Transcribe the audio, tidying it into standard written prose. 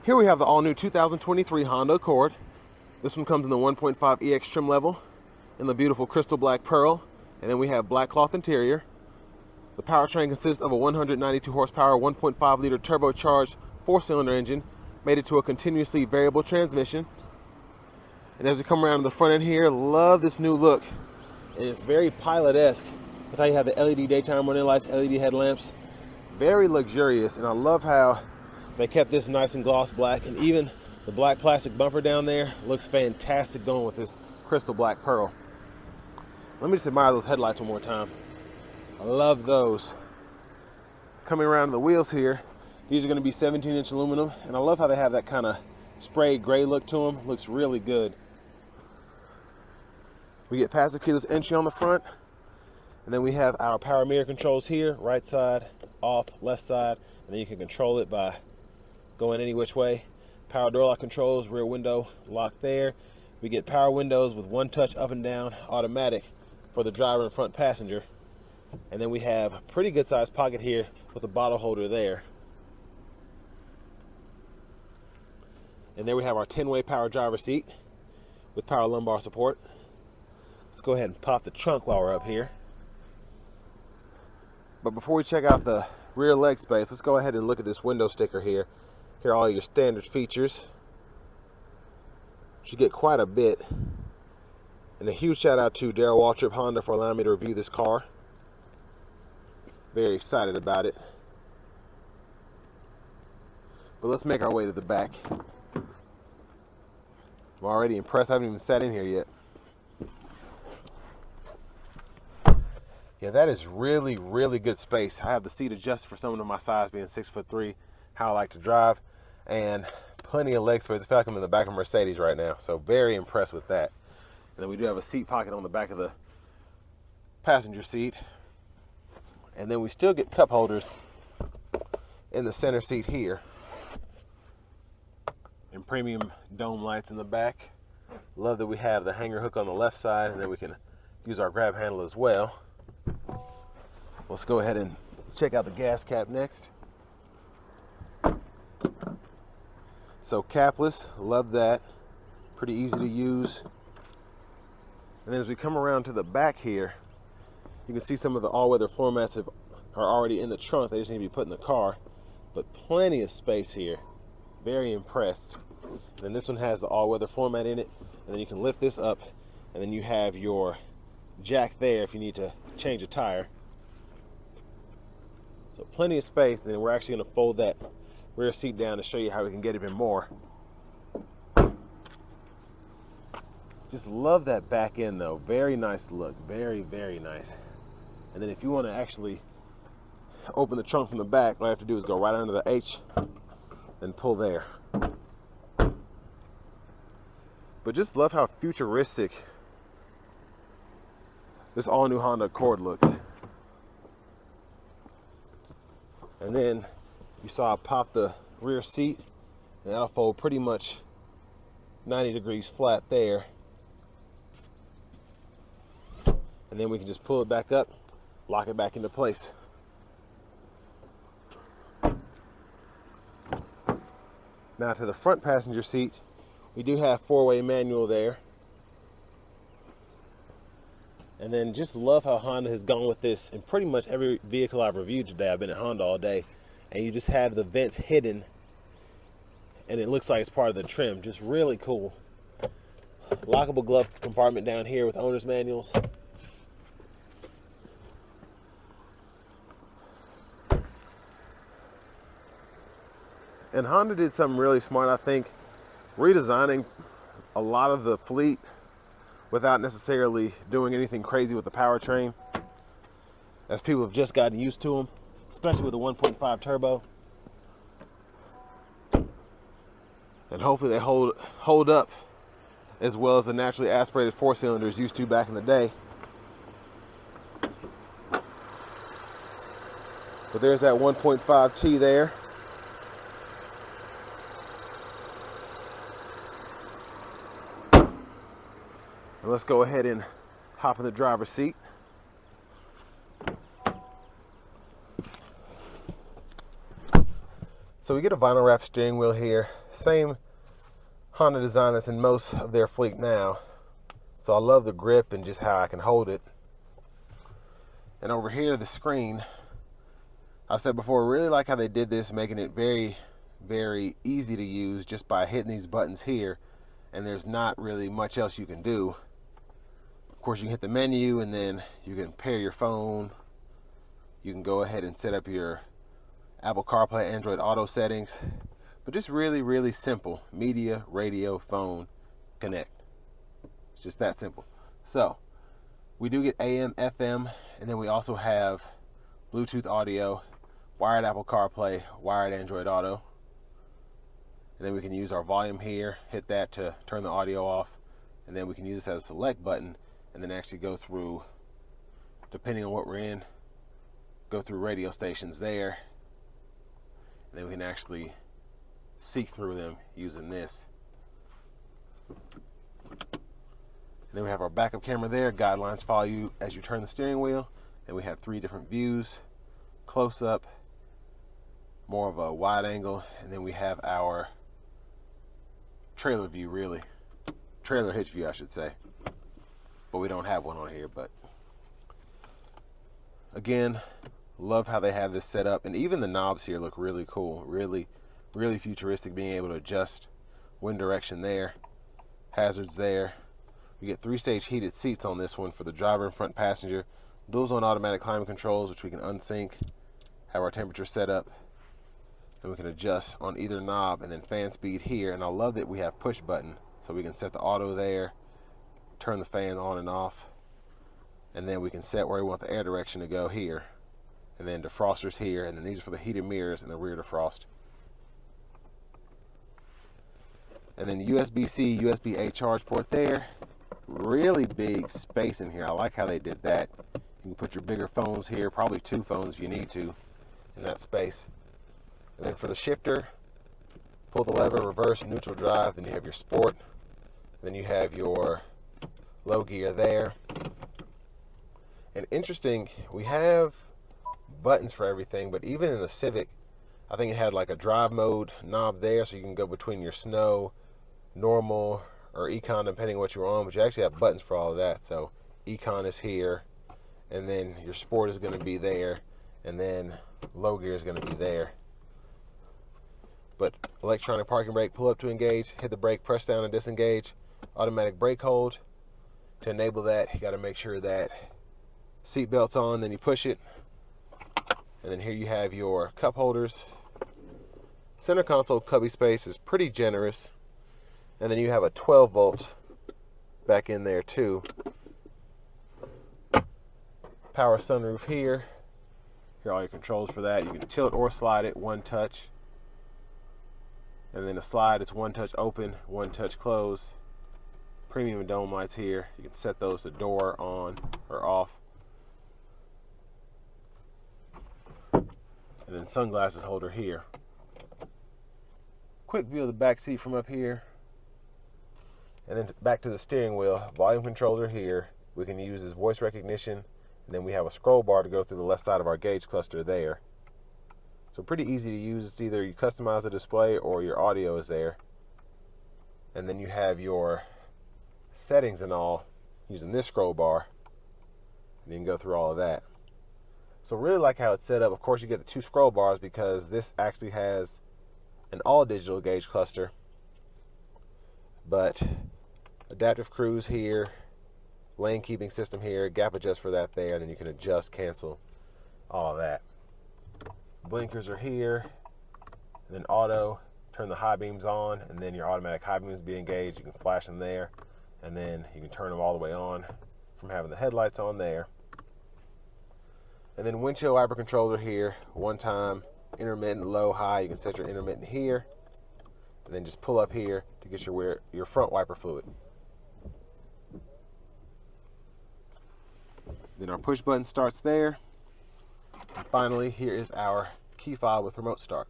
Here we have the all-new 2023 Honda Accord. This one comes in the 1.5 EX trim level in the beautiful crystal black pearl, and then we have black cloth interior. The powertrain consists of a 192 horsepower, 1.5 liter turbocharged 4-cylinder engine mated to a continuously variable transmission. And as we come around to the front end here, love this new look. And it's very Pilot-esque with how you have the LED daytime running lights, LED headlamps. Very luxurious, and I love how they kept this nice and gloss black, and even the black plastic bumper down there looks fantastic going with this crystal black pearl. Let me just admire those headlights one more time. I love those. Coming around to the wheels here, these are going to be 17-inch aluminum, and I love how they have that kind of sprayed gray look to them. Looks really good. We get passive keyless entry on the front, and then we have our power mirror controls here, right side, off, left side, and then you can control it by going any which way. Power door lock controls, rear window lock there. We get power windows with one touch up and down, automatic for the driver and front passenger. And then we have a pretty good sized pocket here with a bottle holder there. And there we have our 10-way power driver seat with power lumbar support. Let's go ahead and pop the trunk while we're up here. But before we check out the rear leg space, let's go ahead and look at this window sticker here. Here are all your standard features. You get quite a bit. And a huge shout out to Darryl Waltrip Honda for allowing me to review this car. Very excited about it. But let's make our way to the back. I'm already impressed. I haven't even sat in here yet. Yeah, that is really, really good space. I have the seat adjusted for someone of my size, being 6'3", how I like to drive, and plenty of leg space. I feel like I'm in the back of a Mercedes right now, so very impressed with that. And then we do have a seat pocket on the back of the passenger seat. And then we still get cup holders in the center seat here. And premium dome lights in the back. Love that we have the hanger hook on the left side, and then we can use our grab handle as well. Let's go ahead and check out the gas cap next. So capless, love that. Pretty easy to use. And then as we come around to the back here, you can see some of the all-weather floor mats are already in the trunk. They just need to be put in the car. But plenty of space here. Very impressed. And then this one has the all-weather floor mat in it. And then you can lift this up, and then you have your jack there if you need to change a tire. So plenty of space. And then we're actually going to fold that rear seat down to show you how we can get even more. Just love that back end though. Very nice look. Very, very nice. And then if you want to actually open the trunk from the back, all you have to do is go right under the H and pull there. But just love how futuristic this all-new Honda Accord looks. And then you saw I pop the rear seat, and that'll fold pretty much 90 degrees flat there. And then we can just pull it back up, lock it back into place. Now to the front passenger seat, we do have 4-way manual there. And then just love how Honda has gone with this in pretty much every vehicle I've reviewed today. I've been at Honda all day. And you just have the vents hidden, and it looks like it's part of the trim. Just really cool. Lockable glove compartment down here with owner's manuals. And Honda did something really smart, I think, redesigning a lot of the fleet without necessarily doing anything crazy with the powertrain, as people have just gotten used to them, especially with the 1.5 turbo. And hopefully they hold up as well as the naturally aspirated 4-cylinders used to back in the day. But there's that 1.5T there. And let's go ahead and hop in the driver's seat. So we get a vinyl wrap steering wheel here. Same Honda design that's in most of their fleet now. So I love the grip and just how I can hold it. And over here, the screen, I said before, I really like how they did this, making it very, very easy to use just by hitting these buttons here. And there's not really much else you can do. Of course, you can hit the menu and then you can pair your phone. You can go ahead and set up your Apple CarPlay, Android Auto settings. But just really, really simple. Media, radio, phone, connect. It's just that simple. So we do get AM, FM, and then we also have Bluetooth audio, wired Apple CarPlay, wired Android Auto. And then we can use our volume here, hit that to turn the audio off. And then we can use this as a select button and then actually go through, depending on what we're in, go through radio stations there. And then we can actually seek through them using this. And then we have our backup camera there. Guidelines follow you as you turn the steering wheel. And we have 3 different views: close up, more of a wide angle, and then we have our trailer view, really. Trailer hitch view, I should say. But we don't have one on here. But again, love how they have this set up. And even the knobs here look really cool. Really, really futuristic, being able to adjust wind direction there. Hazards there. We get 3-stage heated seats on this one for the driver and front passenger. Dual zone automatic climate controls, which we can unsync. Have our temperature set up. And we can adjust on either knob, and then fan speed here. And I love that we have push button, so we can set the auto there, turn the fan on and off, and then we can set where we want the air direction to go here. And then defrosters here, and then these are for the heated mirrors and the rear defrost. And then USB-C, USB-A charge port there. Really big space in here. I like how they did that. You can put your bigger phones here, probably 2 phones if you need to in that space. And then for the shifter, pull the lever, reverse, neutral drive, then you have your sport. Then you have your low gear there. And interesting, we have buttons for everything, but even in the Civic, I think it had like a drive mode knob there, so you can go between your snow, normal, or econ, depending on what you're on, but you actually have buttons for all of that. So econ is here, and then your sport is going to be there, and then low gear is going to be there. But electronic parking brake, pull up to engage, hit the brake, press down to disengage, automatic brake hold. To enable that, you got to make sure that seat belt's on, then you push it. And then here you have your cup holders. Center console cubby space is pretty generous. And then you have a 12 volt back in there too. Power sunroof here. Here are all your controls for that. You can tilt or slide it, one touch. And then the slide, it's one touch open, one touch close. Premium dome lights here. You can set those to door on or off. And then sunglasses holder here. Quick view of the back seat from up here. And then back to the steering wheel. Volume controller here. We can use as voice recognition. And then we have a scroll bar to go through the left side of our gauge cluster there. So pretty easy to use. It's either you customize the display or your audio is there. And then you have your settings and all using this scroll bar. And you can go through all of that. So really like how it's set up. Of course you get the 2 scroll bars because this actually has an all digital gauge cluster. But adaptive cruise here, lane keeping system here, gap adjust for that there, and then you can adjust, cancel, all of that. Blinkers are here, and then auto, turn the high beams on, and then your automatic high beams be engaged. You can flash them there, and then you can turn them all the way on from having the headlights on there. And then windshield wiper controller here, one time, intermittent, low, high. You can set your intermittent here, and then just pull up here to get your front wiper fluid. Then our push button starts there. And finally, here is our key fob with remote start.